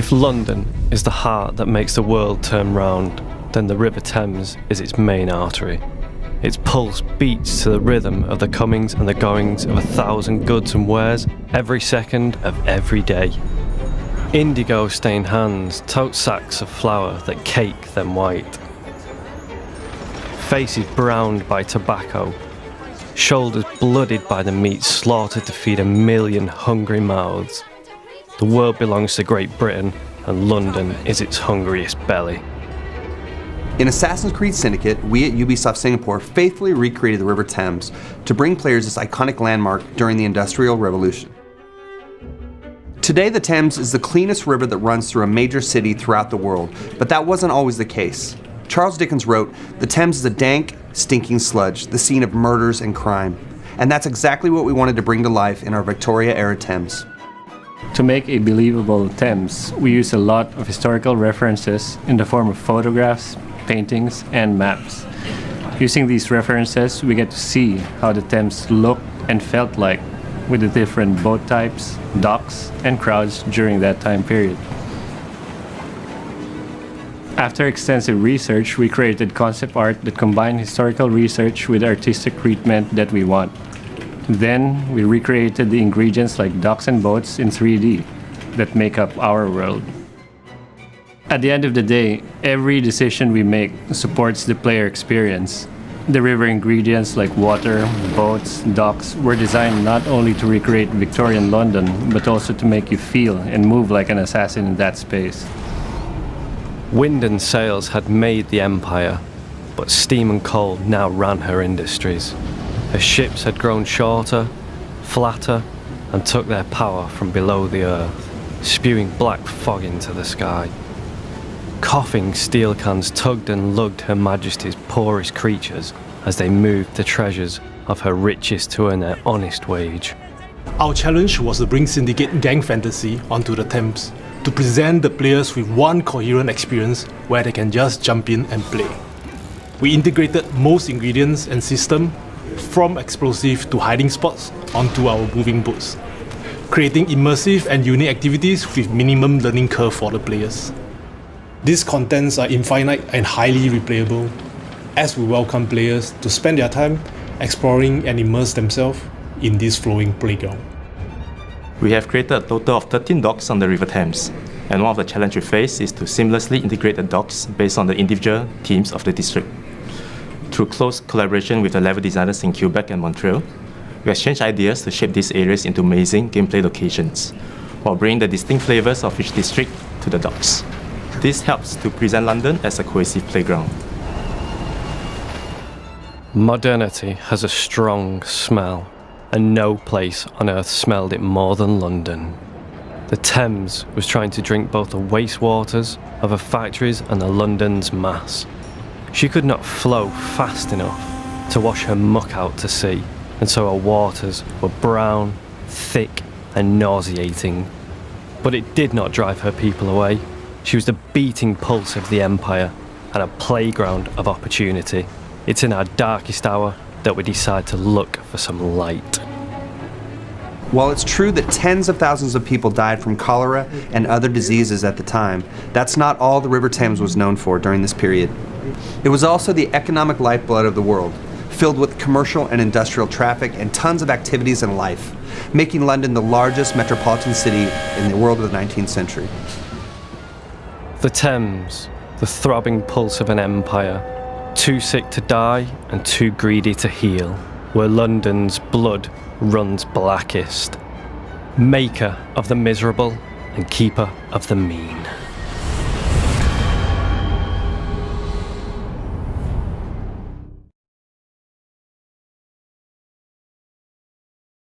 If London is the heart that makes the world turn round, then the River Thames is its main artery. Its pulse beats to the rhythm of the comings and the goings of 1,000 goods and wares every second of every day. Indigo-stained hands tote sacks of flour that cake them white. Faces browned by tobacco, shoulders blooded by the meat slaughtered to feed 1 million hungry mouths. The world belongs to Great Britain, and London is its hungriest belly. In Assassin's Creed Syndicate, we at Ubisoft Singapore faithfully recreated the River Thames to bring players this iconic landmark during the Industrial Revolution. Today, the Thames is the cleanest river that runs through a major city throughout the world, but that wasn't always the case. Charles Dickens wrote, "The Thames is a dank, stinking sludge, the scene of murders and crime." And that's exactly what we wanted to bring to life in our Victoria-era Thames. To make a believable Thames, we use a lot of historical references in the form of photographs, paintings, and maps. Using these references, we get to see how the Thames looked and felt like with the different boat types, docks, and crowds during that time period. After extensive research, we created concept art that combined historical research with artistic treatment that we want. Then, we recreated the ingredients like docks and boats in 3D that make up our world. At the end of the day, every decision we make supports the player experience. The river ingredients like water, boats, docks were designed not only to recreate Victorian London, but also to make you feel and move like an assassin in that space. Wind and sails had made the empire, but steam and coal now ran her industries. Her ships had grown shorter, flatter, and took their power from below the earth, spewing black fog into the sky. Coughing steel cans tugged and lugged Her Majesty's poorest creatures as they moved the treasures of her richest to earn their honest wage. Our challenge was to bring Syndicate gang fantasy onto the Thames, to present the players with one coherent experience where they can just jump in and play. We integrated most ingredients and system, from explosive to hiding spots, onto our moving boats, creating immersive and unique activities with minimum learning curve for the players. These contents are infinite and highly replayable, as we welcome players to spend their time exploring and immerse themselves in this flowing playground. We have created a total of 13 docks on the River Thames, and one of the challenges we face is to seamlessly integrate the docks based on the individual themes of the district. Through close collaboration with the level designers in Quebec and Montreal, we exchange ideas to shape these areas into amazing gameplay locations, while bringing the distinct flavors of each district to the docks. This helps to present London as a cohesive playground. Modernity has a strong smell, and no place on earth smelled it more than London. The Thames was trying to drink both the wastewaters of her factories and the London's mass. She could not flow fast enough to wash her muck out to sea, and so her waters were brown, thick, and nauseating. But it did not drive her people away. She was the beating pulse of the empire and a playground of opportunity. It's in our darkest hour that we decide to look for some light. While it's true that tens of thousands of people died from cholera and other diseases at the time, that's not all the River Thames was known for during this period. It was also the economic lifeblood of the world, filled with commercial and industrial traffic and tons of activities and life, making London the largest metropolitan city in the world of the 19th century. The Thames, the throbbing pulse of an empire, too sick to die and too greedy to heal, where London's blood runs blackest, maker of the miserable and keeper of the mean.